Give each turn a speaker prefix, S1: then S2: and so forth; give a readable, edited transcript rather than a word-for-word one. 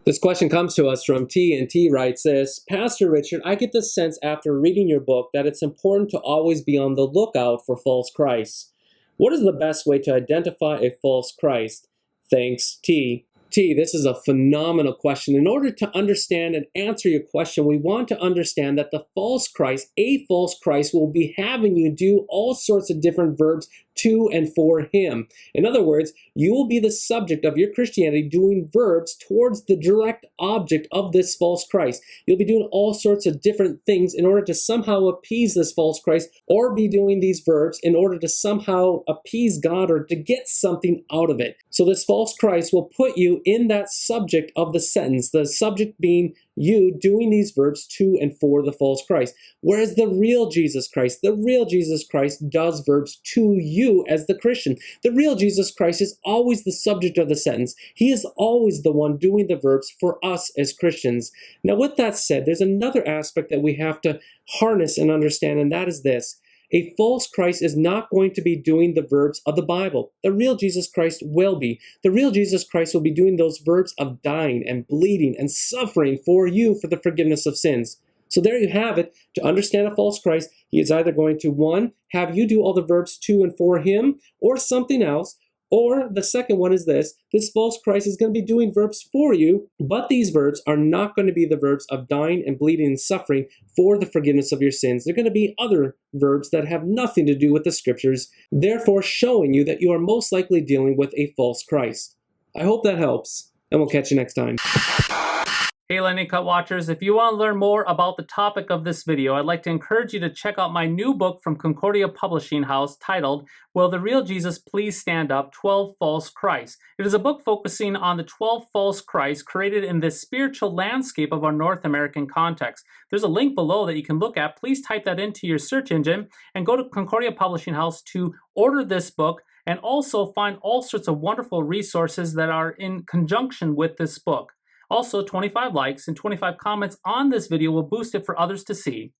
S1: This question comes to us from T, and T writes this: Pastor Richard, I get the sense after reading your book that it's important to always be on the lookout for false Christs. What is the best way to identify a false Christ? Thanks, T. T, this is a phenomenal question. In order to understand and answer your question, we want to understand that the false Christ, a false Christ, will be having you do all sorts of different verbs to and for him. In other words, you will be the subject of your Christianity doing verbs towards the direct object of this false Christ. You'll be doing all sorts of different things in order to somehow appease this false Christ, or be doing these verbs in order to somehow appease God or to get something out of it. So this false Christ will put you in that subject of the sentence, the subject being you doing these verbs to and for the false Christ. Whereas the real Jesus Christ does verbs to you as the Christian. The real Jesus Christ is always the subject of the sentence. He is always the one doing the verbs for us as Christians. Now, with that said, there's another aspect that we have to harness and understand, and that is this. A false Christ is not going to be doing the verbs of the Bible. The real Jesus Christ will be. The real Jesus Christ will be doing those verbs of dying and bleeding and suffering for you for the forgiveness of sins. So there you have it. To understand a false Christ, he is either going to, one, have you do all the verbs to and for him, or something else. Or the second one is this: this false Christ is going to be doing verbs for you, but these verbs are not going to be the verbs of dying and bleeding and suffering for the forgiveness of your sins. They're going to be other verbs that have nothing to do with the scriptures, therefore showing you that you are most likely dealing with a false Christ. I hope that helps, and we'll catch you next time.
S2: Hey Lightning Cut Watchers, if you want to learn more about the topic of this video, I'd like to encourage you to check out my new book from Concordia Publishing House titled, Will the Real Jesus Please Stand Up? 12 False Christs. It is a book focusing on the 12 false Christs created in this spiritual landscape of our North American context. There's a link below that you can look at. Please type that into your search engine and go to Concordia Publishing House to order this book, and also find all sorts of wonderful resources that are in conjunction with this book. Also, 25 likes and 25 comments on this video will boost it for others to see.